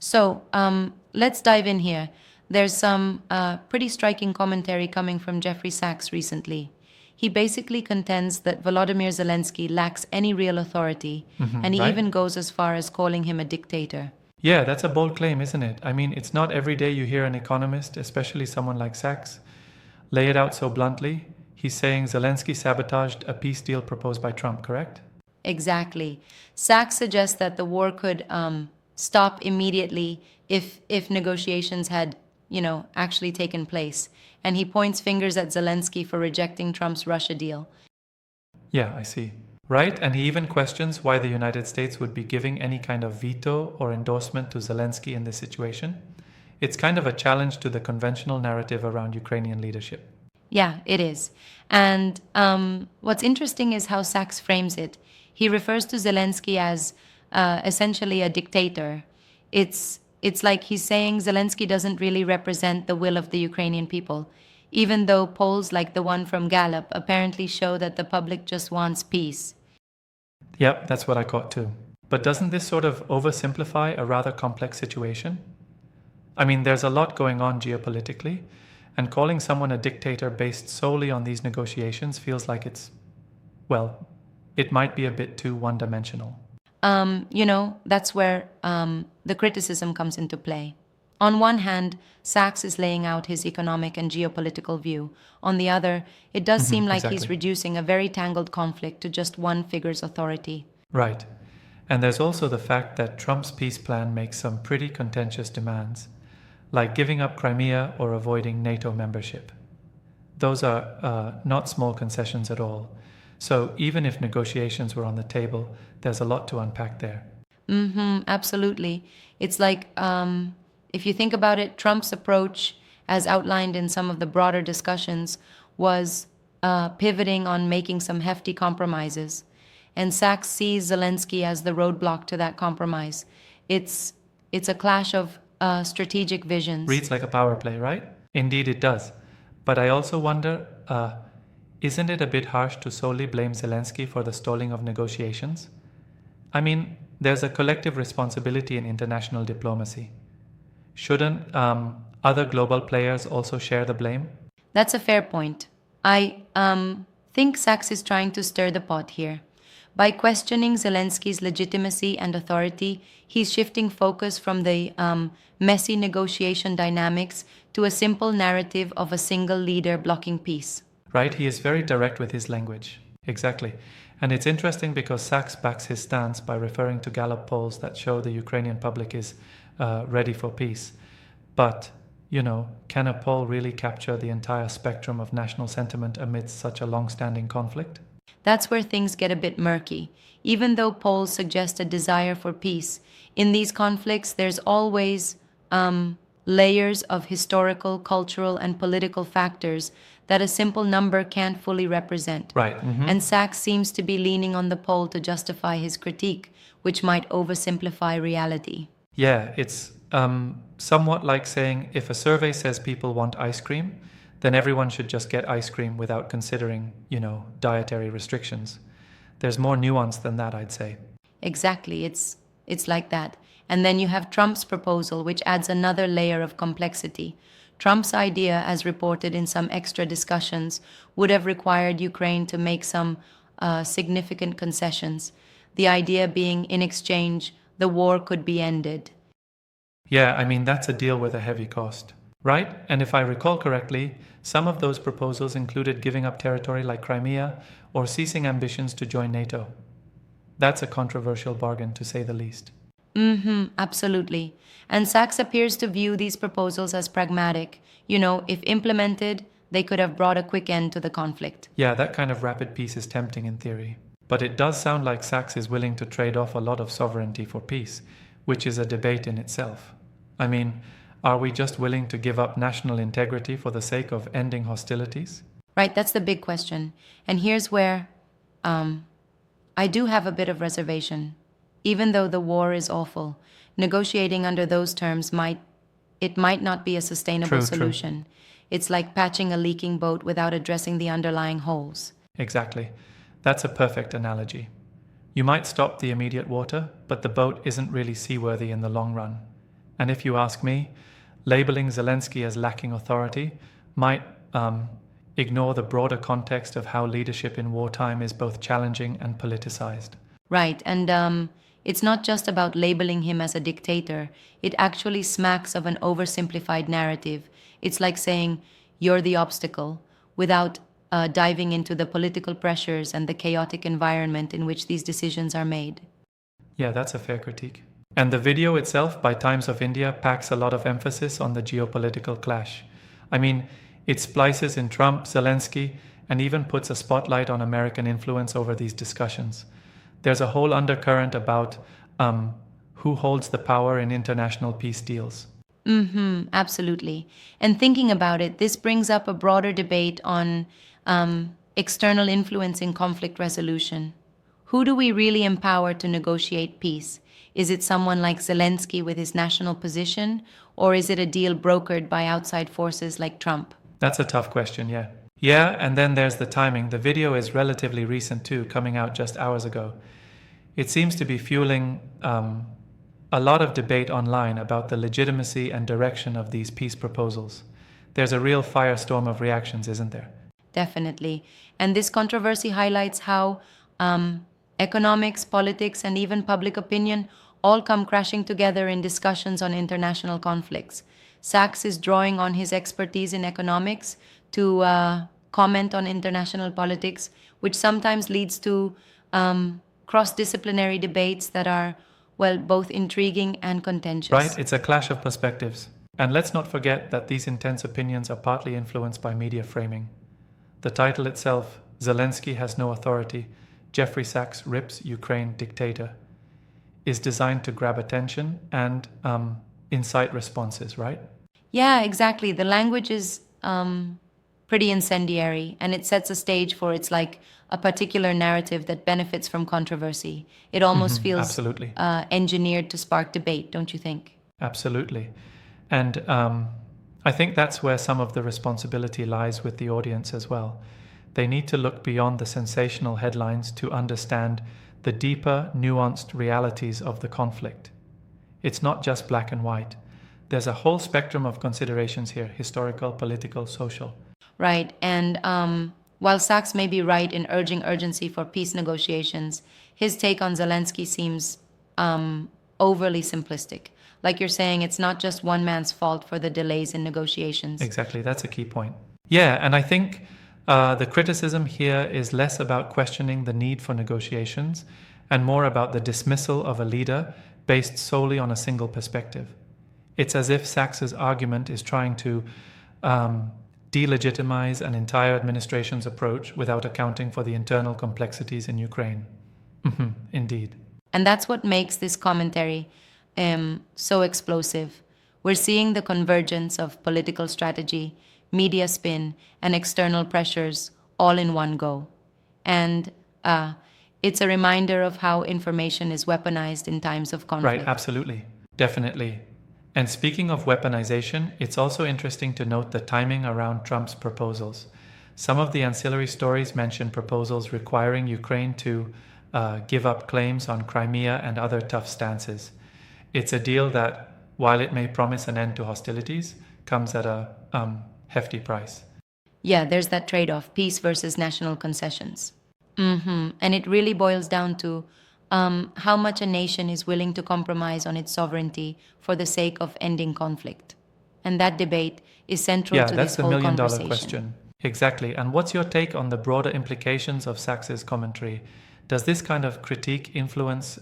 So let's dive in here. There's some pretty striking commentary coming from Jeffrey Sachs recently. He basically contends that Volodymyr Zelensky lacks any real authority, and he Right? even goes as far as calling him a dictator. Yeah, that's a bold claim, isn't it? I mean, it's not every day you hear an economist, especially someone like Sachs, lay it out so bluntly. He's saying Zelensky sabotaged a peace deal proposed by Trump, correct? Exactly. Sachs suggests that the war could stop immediately if negotiations had, actually taken place. And he points fingers at Zelensky for rejecting Trump's Russia deal. Yeah, I see. Right? And he even questions why the United States would be giving any kind of veto or endorsement to Zelensky in this situation. It's kind of a challenge to the conventional narrative around Ukrainian leadership. Yeah, it is. And what's interesting is how Sachs frames it. He refers to Zelensky as essentially a dictator. It's like he's saying Zelensky doesn't really represent the will of the Ukrainian people, even though polls like the one from Gallup apparently show that the public just wants peace. Yep, that's what I caught too. But doesn't this sort of oversimplify a rather complex situation? I mean, there's a lot going on geopolitically, and calling someone a dictator based solely on these negotiations feels like well, it might be a bit too one dimensional. That's where the criticism comes into play. On one hand, Sachs is laying out his economic and geopolitical view. On the other, it does seem like he's Exactly. reducing a very tangled conflict to just one figure's authority. Right. And there's also the fact that Trump's peace plan makes some pretty contentious demands, like giving up Crimea or avoiding NATO membership. Those are not small concessions at all. So even if negotiations were on the table, there's a lot to unpack there. Absolutely. It's like, if you think about it, Trump's approach, as outlined in some of the broader discussions, was pivoting on making some hefty compromises. And Sachs sees Zelensky as the roadblock to that compromise. It's a clash of strategic visions. Reads like a power play, right? Indeed, it does. But I also wonder, isn't it a bit harsh to solely blame Zelensky for the stalling of negotiations? I mean, there's a collective responsibility in international diplomacy. Shouldn't other global players also share the blame? That's a fair point. I think Sachs is trying to stir the pot here. By questioning Zelensky's legitimacy and authority, he's shifting focus from the messy negotiation dynamics to a simple narrative of a single leader blocking peace. Right? He is very direct with his language. Exactly. And it's interesting because Sachs backs his stance by referring to Gallup polls that show the Ukrainian public is ready for peace. But, can a poll really capture the entire spectrum of national sentiment amidst such a long-standing conflict? That's where things get a bit murky. Even though polls suggest a desire for peace, in these conflicts there's always layers of historical, cultural, and political factors that a simple number can't fully represent. Right. And Sachs seems to be leaning on the poll to justify his critique, which might oversimplify reality. Yeah, it's somewhat like saying if a survey says people want ice cream, then everyone should just get ice cream without considering, dietary restrictions. There's more nuance than that, I'd say. Exactly, it's like that. And then you have Trump's proposal, which adds another layer of complexity. Trump's idea, as reported in some extra discussions, would have required Ukraine to make some significant concessions. The idea being, in exchange, the war could be ended. Yeah, I mean, that's a deal with a heavy cost, right? And if I recall correctly, some of those proposals included giving up territory like Crimea or ceasing ambitions to join NATO. That's a controversial bargain, to say the least. Absolutely. And Sachs appears to view these proposals as pragmatic. If implemented, they could have brought a quick end to the conflict. Yeah, that kind of rapid peace is tempting in theory. But it does sound like Sachs is willing to trade off a lot of sovereignty for peace, which is a debate in itself. I mean, are we just willing to give up national integrity for the sake of ending hostilities? Right, that's the big question. And here's where I do have a bit of reservation. Even though the war is awful, negotiating under those terms might not be a sustainable True. solution. It's like patching a leaking boat without addressing the underlying holes. Exactly. That's a perfect analogy. You might stop the immediate water, but the boat isn't really seaworthy in the long run. And if you ask me, labeling Zelensky as lacking authority might ignore the broader context of how leadership in wartime is both challenging and politicized. Right, and it's not just about labeling him as a dictator. It actually smacks of an oversimplified narrative. It's like saying, you're the obstacle, without diving into the political pressures and the chaotic environment in which these decisions are made. Yeah, that's a fair critique. And the video itself by Times of India packs a lot of emphasis on the geopolitical clash. I mean, it splices in Trump, Zelensky, and even puts a spotlight on American influence over these discussions. There's a whole undercurrent about who holds the power in international peace deals. Absolutely. And thinking about it, this brings up a broader debate on external influence in conflict resolution. Who do we really empower to negotiate peace? Is it someone like Zelensky with his national position, or is it a deal brokered by outside forces like Trump? That's a tough question, yeah. Yeah, and then there's the timing. The video is relatively recent too, coming out just hours ago. It seems to be fueling a lot of debate online about the legitimacy and direction of these peace proposals. There's a real firestorm of reactions, isn't there? Definitely. And this controversy highlights how economics, politics, and even public opinion all come crashing together in discussions on international conflicts. Sachs is drawing on his expertise in economics to comment on international politics, which sometimes leads to cross-disciplinary debates that are, well, both intriguing and contentious. Right, it's a clash of perspectives. And let's not forget that these intense opinions are partly influenced by media framing. The title itself, Zelensky has no authority, Jeffrey Sachs rips Ukraine dictator, is designed to grab attention and incite responses, right? Yeah, exactly. The language is pretty incendiary, and it sets a stage for it's like a particular narrative that benefits from controversy. It almost feels Absolutely. Engineered to spark debate, don't you think? Absolutely. And I think that's where some of the responsibility lies with the audience as well. They need to look beyond the sensational headlines to understand the deeper, nuanced realities of the conflict. It's not just black and white. There's a whole spectrum of considerations here, historical, political, social. Right. And while Sachs may be right in urging urgency for peace negotiations, his take on Zelensky seems overly simplistic. Like you're saying, it's not just one man's fault for the delays in negotiations. Exactly, that's a key point. Yeah, and I think the criticism here is less about questioning the need for negotiations and more about the dismissal of a leader based solely on a single perspective. It's as if Sachs's argument is trying to delegitimize an entire administration's approach without accounting for the internal complexities in Ukraine. Indeed. And that's what makes this commentary so explosive. We're seeing the convergence of political strategy, media spin, and external pressures all in one go. And it's a reminder of how information is weaponized in times of conflict. Right, absolutely. Definitely. And speaking of weaponization, it's also interesting to note the timing around Trump's proposals. Some of the ancillary stories mention proposals requiring Ukraine to give up claims on Crimea and other tough stances. It's a deal that, while it may promise an end to hostilities, comes at a hefty price. Yeah, there's that trade-off, peace versus national concessions. And it really boils down to how much a nation is willing to compromise on its sovereignty for the sake of ending conflict. And that debate is central to this whole conversation. Yeah, that's the million-dollar question. Exactly. And what's your take on the broader implications of Sachs's commentary? Does this kind of critique influence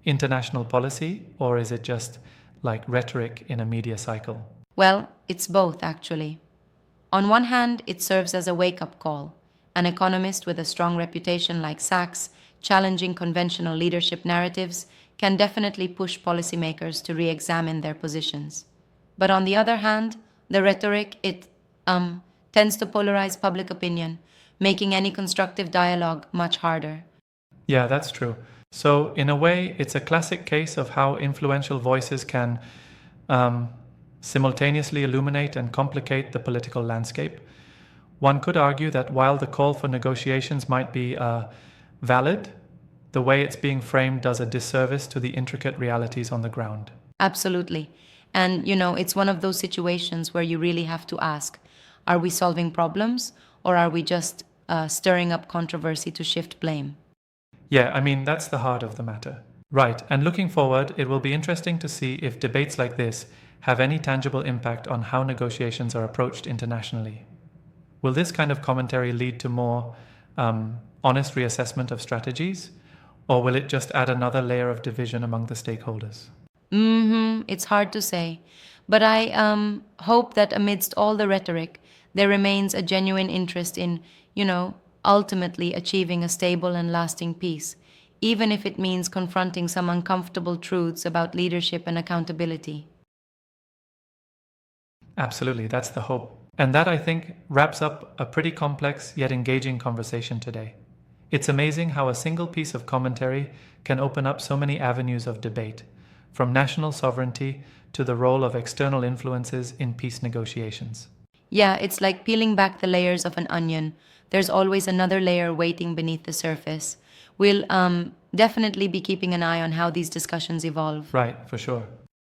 international policy, or is it just like rhetoric in a media cycle? Well, it's both, actually. On one hand, it serves as a wake-up call. An economist with a strong reputation like Sachs, challenging conventional leadership narratives, can definitely push policymakers to re-examine their positions. But on the other hand, the rhetoric, it tends to polarize public opinion, making any constructive dialogue much harder. Yeah, that's true. So, in a way, it's a classic case of how influential voices can simultaneously illuminate and complicate the political landscape. One could argue that while the call for negotiations might be valid, the way it's being framed does a disservice to the intricate realities on the ground. Absolutely. And, it's one of those situations where you really have to ask, are we solving problems or are we just stirring up controversy to shift blame? Yeah, I mean, that's the heart of the matter. Right, and looking forward, it will be interesting to see if debates like this have any tangible impact on how negotiations are approached internationally. Will this kind of commentary lead to more honest reassessment of strategies, or will it just add another layer of division among the stakeholders? It's hard to say. But I hope that amidst all the rhetoric, there remains a genuine interest in, ultimately achieving a stable and lasting peace, even if it means confronting some uncomfortable truths about leadership and accountability. Absolutely, that's the hope. And that, I think, wraps up a pretty complex yet engaging conversation today. It's amazing how a single piece of commentary can open up so many avenues of debate, from national sovereignty to the role of external influences in peace negotiations. Yeah, it's like peeling back the layers of an onion. There's always another layer waiting beneath the surface. We'll definitely be keeping an eye on how these discussions evolve. Right, for sure.